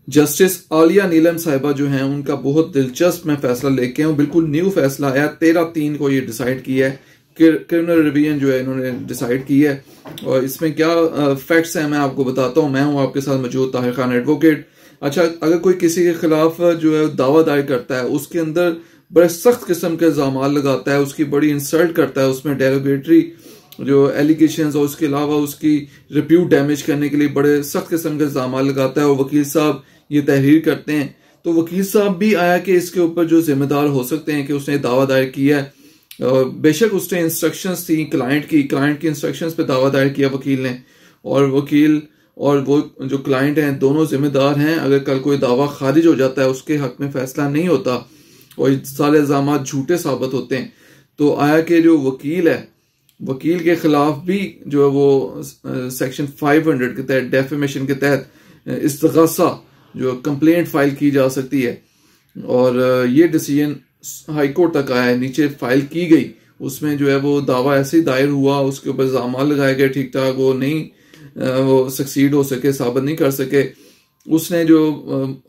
Justice Alia नीलम साहिबा जो हैं उनका बहुत दिलचस्प मैं फैसला लेके हूँ, बिल्कुल न्यू फैसला आया 13/3 को ये डिसाइड किया है। क्रिमिनल रिवीजन जो है इन्होंने डिसाइड की है और इसमें क्या फैक्ट्स हैं मैं आपको बताता हूँ। मैं हूँ आपके साथ मौजूद ताहिर खान एडवोकेट। अच्छा, अगर कोई किसी के खिलाफ जो है दावा दायर करता है, उसके अंदर बड़े सख्त किस्म के इल्जाम लगाता है, उसकी बड़ी इंसल्ट करता है, उसमें डेरोगेटरी जो एलिगेशंस और उसके अलावा उसकी रिप्यूट डैमेज करने के लिए बड़े सख्त किस्म के इल्जाम लगाता है और वकील साहब ये तहरीर करते हैं, तो वकील साहब भी आया कि इसके ऊपर जो जिम्मेदार हो सकते हैं कि उसने दावा दायर किया है। बेशक उसने इंस्ट्रक्शंस थी क्लाइंट की इंस्ट्रक्शंस पे दावा दायर किया वकील ने, और वकील और वो जो क्लाइंट हैं दोनों जिम्मेदार हैं। अगर कल कोई दावा खारिज हो जाता है, उसके हक में फैसला नहीं होता और सारे इल्जाम झूठे साबित होते हैं, तो आया कि जो वकील है, वकील के खिलाफ भी जो है वो सेक्शन 500 के तहत डेफेमेशन के तहत इस्तग़ासा जो कंप्लेंट फाइल की जा सकती है। और ये डिसीजन हाई कोर्ट तक आया है, नीचे फाइल की गई, उसमें जो है वो दावा ऐसे ही दायर हुआ, उसके ऊपर इल्जाम लगाए गए ठीक ठाक, वो नहीं वो सक्सीड हो सके, साबित नहीं कर सके। उसने जो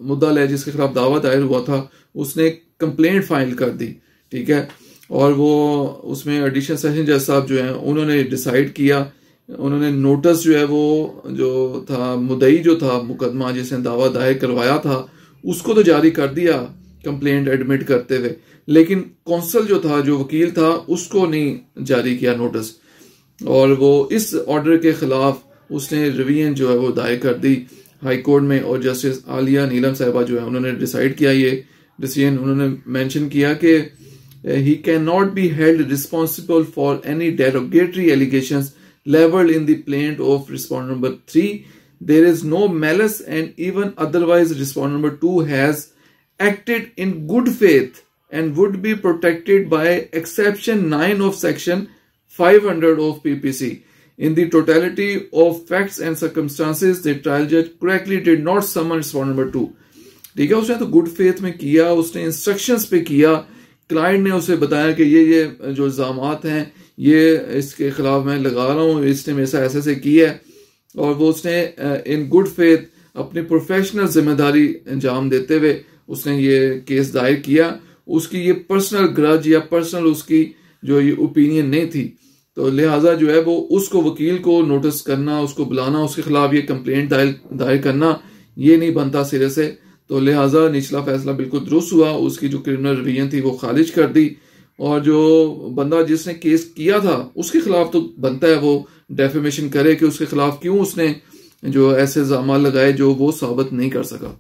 मुद्दा है जिसके खिलाफ दावा दायर हुआ था, उसने कंप्लेंट फाइल कर दी, ठीक है। और वो उसमें एडिशनल सेशन जज साहब जो हैं उन्होंने डिसाइड किया, उन्होंने नोटिस जो है वो जो था मुद्दई जो था मुकदमा जिसने दावा दायर करवाया था उसको तो जारी कर दिया कंप्लेंट एडमिट करते हुए, लेकिन कौंसल जो था, जो वकील था, उसको नहीं जारी किया नोटिस, और वो इस ऑर्डर के खिलाफ उसने रिवीजन जो है वो दायर कर दी हाई कोर्ट में। और जस्टिस आलिया नीलम साहिबा जो है उन्होंने डिसाइड किया ये डिसीजन, उन्होंने मेंशन किया कि he cannot be held responsible for any derogatory allegations leveled in the plaint of respondent number 3. There is no malice and even otherwise respondent number 2 has acted in good faith and would be protected by exception 9 of section 500 of PPC. In the totality of facts and circumstances, the trial judge correctly did not summon respondent number 2. ठीक है, उसने तो good faith में किया, उसने instructions पे किया, client ने उसे बताया कि ये जो इल्जामात हैं ये इसके खिलाफ मैं लगा रहा हूँ, इसने मेरे साथ ऐसे किया है, और वो उसने इन गुड फेथ अपनी प्रोफेशनल जिम्मेदारी अंजाम देते हुए उसने ये केस दायर किया। उसकी ये पर्सनल ग्रज या पर्सनल उसकी जो ये ओपिनियन नहीं थी, तो लिहाजा जो है वो उसको वकील को नोटिस करना, उसको बुलाना, उसके खिलाफ ये कंप्लेंट दायर करना ये नहीं बनता सिरे से। तो लिहाजा निचला फैसला बिल्कुल दुरुस्त हुआ, उसकी जो क्रिमिनल रिवीजन थी वो खारिज कर दी, और जो बंदा जिसने केस किया था उसके खिलाफ तो बनता है वो डेफेमेशन करे कि उसके खिलाफ क्यों उसने जो ऐसे इल्जाम लगाए जो वो साबित नहीं कर सका।